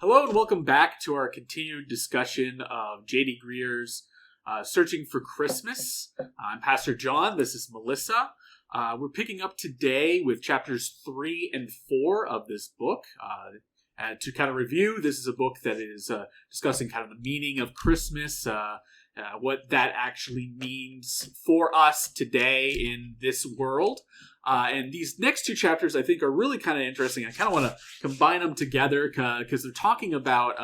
Hello and welcome back to our continued discussion of J.D. Greer's Searching for Christmas. I'm Pastor John. This is Melissa. We're picking up today with chapters 3 and 4 of this book. To kind of review, this is a book that is discussing kind of the meaning of Christmas, what that actually means for us today in this world. And these next two chapters, I think, are really kind of interesting. I kind of want to combine them together because they're talking about,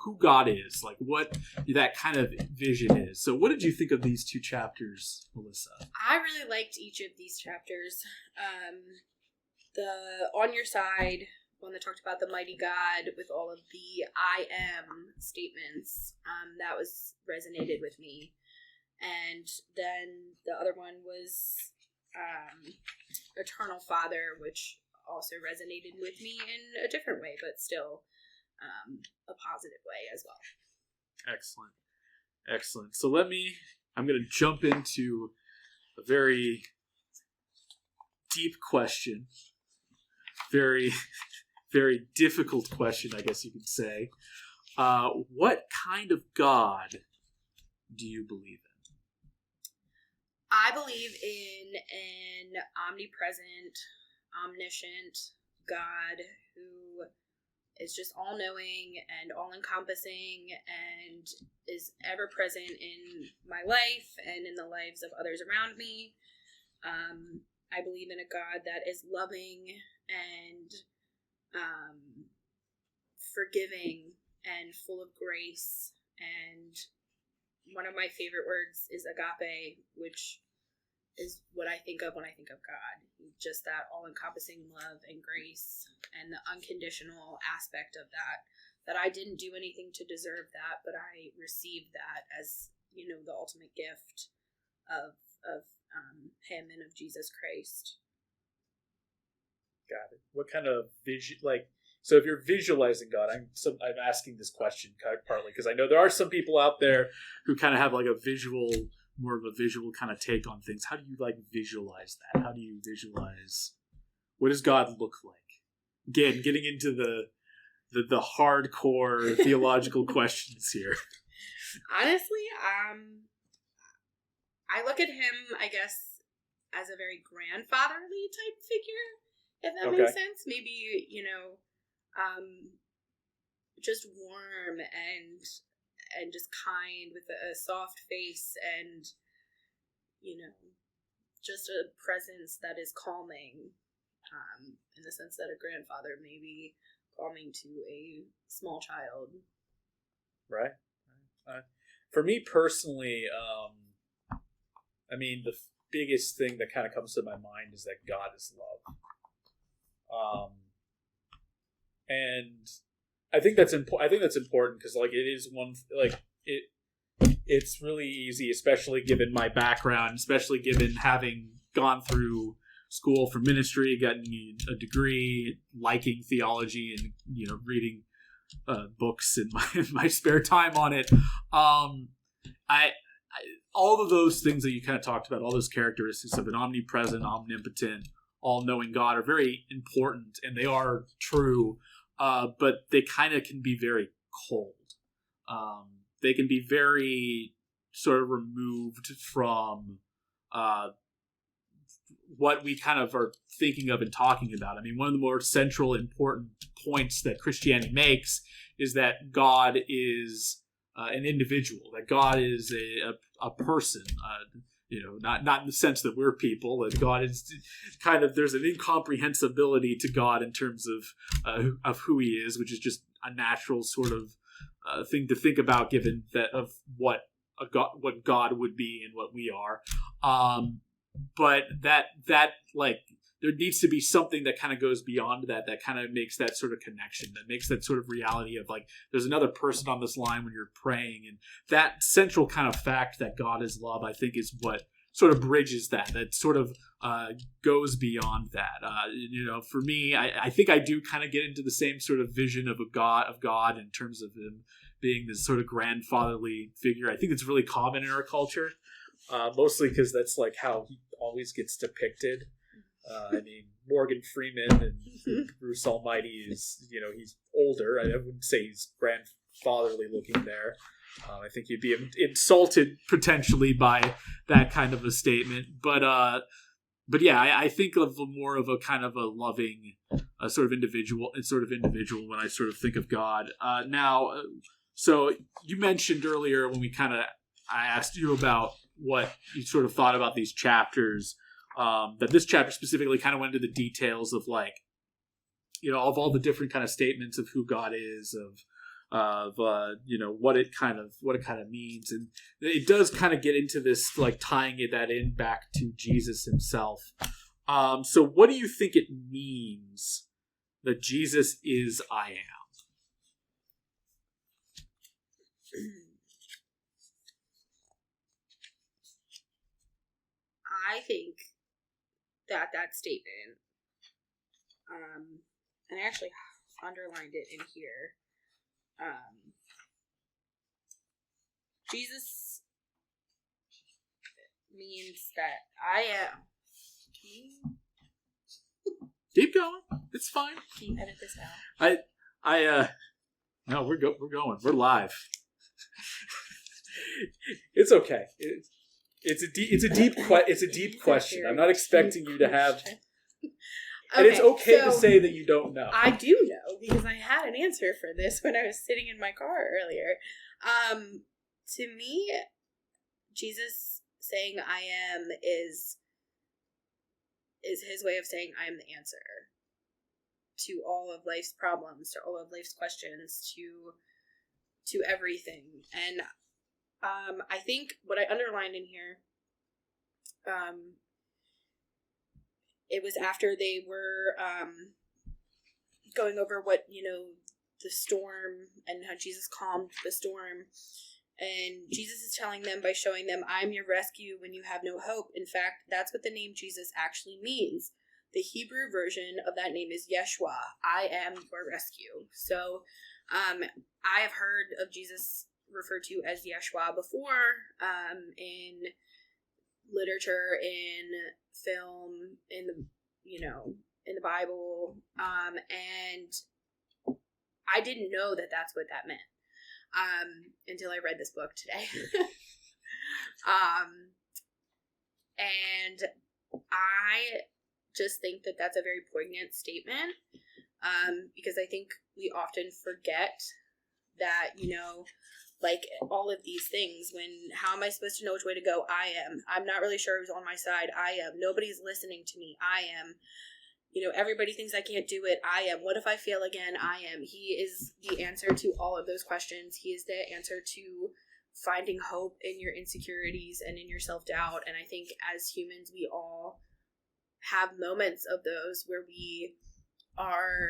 who God is, like what that kind of vision is. So what did you think of these two chapters, Melissa? I really liked each of these chapters. The On Your Side one that talked about the mighty God with all of the I am statements, that was resonated with me. And then the other one was Eternal Father, which also resonated with me in a different way, but still a positive way as well. Excellent. So I'm going to jump into a very deep question. Very, very difficult question, I guess you could say. What kind of God do you believe in? I believe in an omnipresent, omniscient God who is just all-knowing and all-encompassing and is ever-present in my life and in the lives of others around me. I believe in a God that is loving and forgiving and full of grace, and one of my favorite words is agape, which is what I think of when I think of God. Just that all-encompassing love and grace and the unconditional aspect of that I didn't do anything to deserve that, but I received that as, the ultimate gift of him and of Jesus Christ. Got it. What kind of vision, so if you're visualizing God, I'm asking this question partly because I know there are some people out there who kind of have more of a visual kind of take on things. How do you visualize that? How do you visualize, what does God look like? Again, getting into the hardcore theological questions here. Honestly, I look at him, I guess, as a very grandfatherly type figure, if that makes sense. Maybe, just warm and just kind with a soft face and, just a presence that is calming, in the sense that a grandfather may be calming to a small child. Right. For me personally, the biggest thing that kind of comes to my mind is that God is love. And I think that's important because it is one it's really easy, especially given my background, especially given having gone through school for ministry, gotten a degree, liking theology, and reading books in my spare time on it. I all of those things that you kind of talked about, all those characteristics of an omnipresent, omnipotent, all-knowing God are very important, and they are true, but they kind of can be very cold. They can be very sort of removed from what we kind of are thinking of and talking about. One of the more central, important points that Christianity makes is that God is an individual, that God is a person, not in the sense that we're people, that God is kind of, there's an incomprehensibility to God in terms of who he is, which is just a natural sort of thing to think about given that of what God would be and what we are. But that there needs to be something that kind of goes beyond that kind of makes that sort of connection, that makes that sort of reality of there's another person on this line when you're praying. And that central kind of fact that God is love, I think, is what sort of bridges that sort of goes beyond that. For me, I think I do kind of get into the same sort of vision of God in terms of him being this sort of grandfatherly figure. I think it's really common in our culture, mostly because that's how he always gets depicted. Morgan Freeman and Bruce Almighty is, he's older. I wouldn't say he's grandfatherly looking there. I think you'd be insulted potentially by that kind of a statement. But yeah, I think of more of a kind of a loving sort of individual when I sort of think of God. So you mentioned earlier when I asked you about what you sort of thought about these chapters, that this chapter specifically kind of went into the details of like, of all the different kind of statements of who God is, of what it kind of means, and it does kind of get into this like tying that in back to Jesus himself. So what do you think it means that Jesus is I am? I think that statement, and I actually underlined it in here. Jesus means that I am. Keep going. It's fine. Can you edit this out? No, we're going. We're live. It's okay. It's a deep question. I'm not expecting you to have. And it's okay to say that you don't know. I do know, because I had an answer for this when I was sitting in my car earlier. To me, Jesus saying I am is his way of saying I am the answer to all of life's problems, to all of life's questions, to everything. And I think what I underlined in here, it was after they were going over what, the storm and how Jesus calmed the storm. And Jesus is telling them by showing them, I'm your rescue when you have no hope. In fact, that's what the name Jesus actually means. The Hebrew version of that name is Yeshua. I am your rescue. So I have heard of Jesus referred to as Yeshua before, in literature, in film, in the Bible, and I didn't know that that's what that meant until I read this book today. And I just think that that's a very poignant statement, because I think we often forget that, like all of these things, how am I supposed to know which way to go? I'm not really sure who's on my side. Nobody's listening to me. Everybody thinks I can't do it. What if I fail again? He is the answer to all of those questions. He is the answer to finding hope in your insecurities and in your self-doubt. And I think as humans, we all have moments of those where we are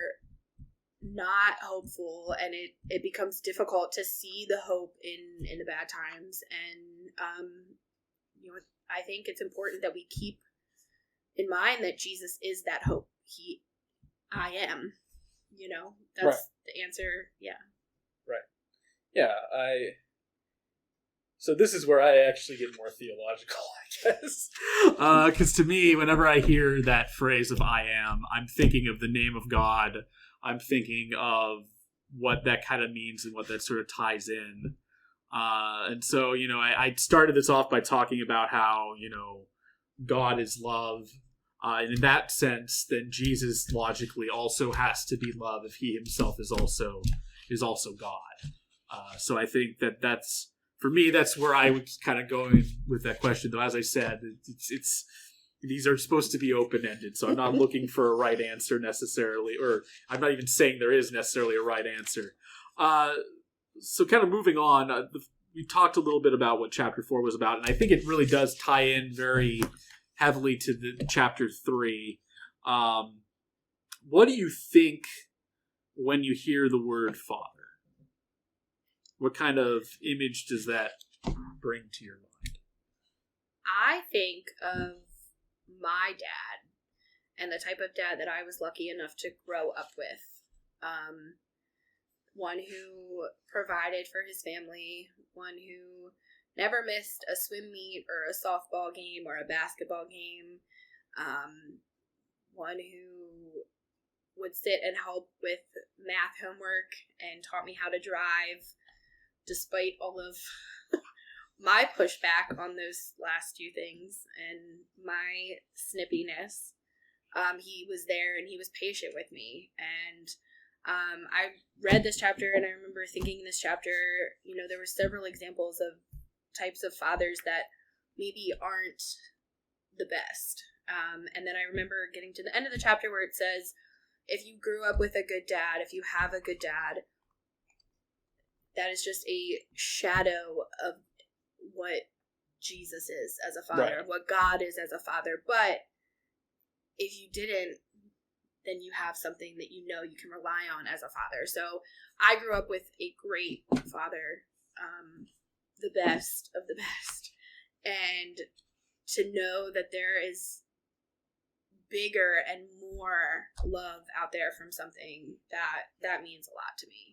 not hopeful, and it becomes difficult to see the hope in the bad times. And I think it's important that we keep in mind that Jesus is that hope. I am, that's right. The answer. Yeah. Right. Yeah. So this is where I actually get more theological, I guess. Because to me, whenever I hear that phrase of I am, I'm thinking of the name of God. I'm thinking of what that kind of means and what that sort of ties in. And so, I started this off by talking about how, God is love. And in that sense, then Jesus logically also has to be love if he himself is also God. So I think that's, for me, that's where I was kind of going with that question. Though, as I said, it's these are supposed to be open-ended, so I'm not looking for a right answer necessarily, or I'm not even saying there is necessarily a right answer. So kind of moving on, we talked a little bit about what chapter 4 was about, and I think it really does tie in very heavily to the chapter 3. What do you think when you hear the word Father? What kind of image does that bring to your mind? I think of my dad and the type of dad that I was lucky enough to grow up with. One who provided for his family, one who never missed a swim meet or a softball game or a basketball game, one who would sit and help with math homework and taught me how to drive, despite all of my pushback on those last two things and my snippiness. He was there and he was patient with me. And I read this chapter and I remember thinking in this chapter, there were several examples of types of fathers that maybe aren't the best. And then I remember getting to the end of the chapter where it says, if you grew up with a good dad, if you have a good dad, that is just a shadow of what Jesus is as a father, Right. of what God is as a father. But if you didn't, then you have something that you can rely on as a father. So I grew up with a great father, the best of the best. And to know that there is bigger and more love out there from something that means a lot to me.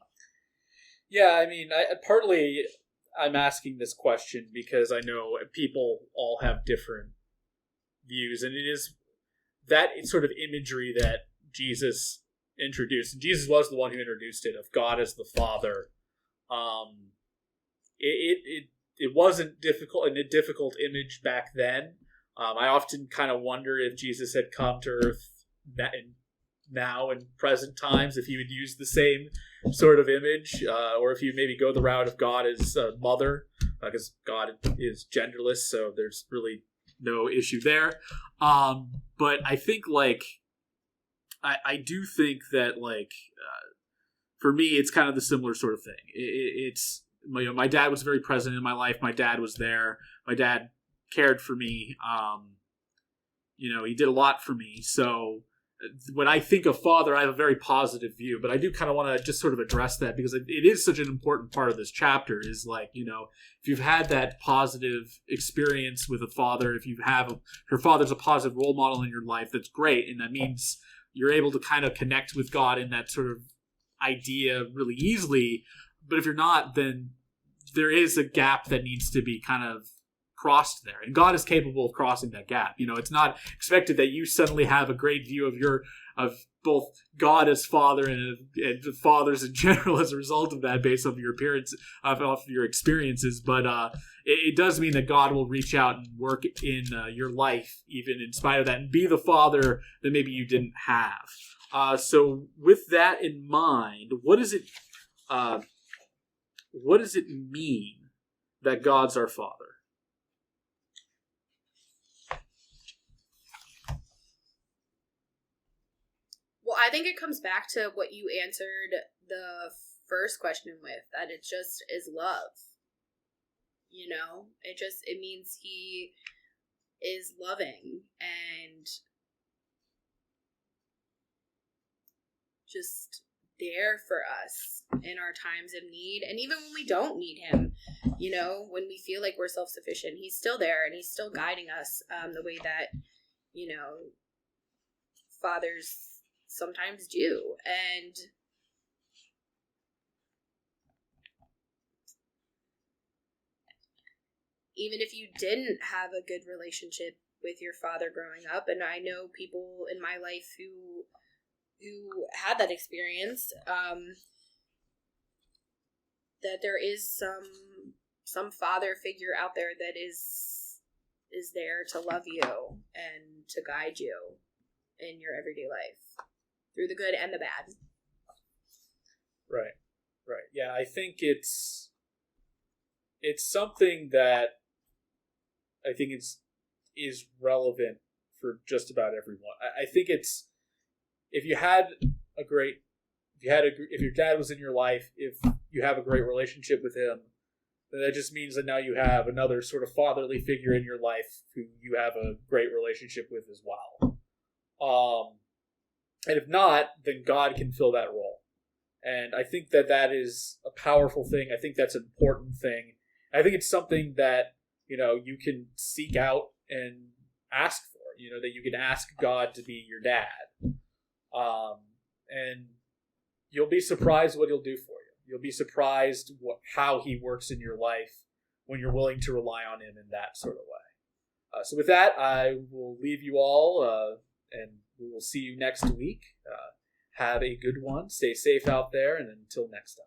Yeah, I mean, partly I'm asking this question because I know people all have different views, and it is that sort of imagery that Jesus introduced. And Jesus was the one who introduced it, of God as the Father. It wasn't a difficult image back then. I often kind of wonder if Jesus had come to Earth now in present times, if he would use the same sort of image, or if he would maybe go the route of God as a mother, because God is genderless, so there's really no issue there. But I think, I do think that, for me, it's kind of the similar sort of thing. It's my dad was very present in my life. My dad was there. My dad cared for me. He did a lot for me. So when I think of father, I have a very positive view, but I do kind of want to just sort of address that because it is such an important part of this chapter is if you've had that positive experience with a father, if your father's a positive role model in your life, that's great. And that means you're able to kind of connect with God in that sort of idea really easily. But if you're not, then there is a gap that needs to be kind of crossed there, and God is capable of crossing that gap. It's not expected that you suddenly have a great view of both God as Father and fathers in general as a result of that, based on your appearance, off your experiences. But it does mean that God will reach out and work in your life, even in spite of that, and be the father that maybe you didn't have. So, with that in mind, what does it mean that God's our Father? Well, I think it comes back to what you answered the first question with, that it just is love. It means he is loving and just there for us in our times of need. And even when we don't need him, when we feel like we're self-sufficient, he's still there and he's still guiding us the way that, fathers sometimes do. And even if you didn't have a good relationship with your father growing up, and I know people in my life who had that experience, that there is some father figure out there that is there to love you and to guide you in your everyday life through the good and the bad. Right. Yeah, I think it's something that I think is relevant for just about everyone. I think it's if your dad was in your life, if you have a great relationship with him, then that just means that now you have another sort of fatherly figure in your life who you have a great relationship with as well. And if not, then God can fill that role. And I think that is a powerful thing. I think that's an important thing. I think it's something that, you can seek out and ask for, that you can ask God to be your dad. And you'll be surprised what he'll do for you. You'll be surprised how he works in your life when you're willing to rely on him in that sort of way. So with that, I will leave you all, and we will see you next week. Have a good one. Stay safe out there, and until next time.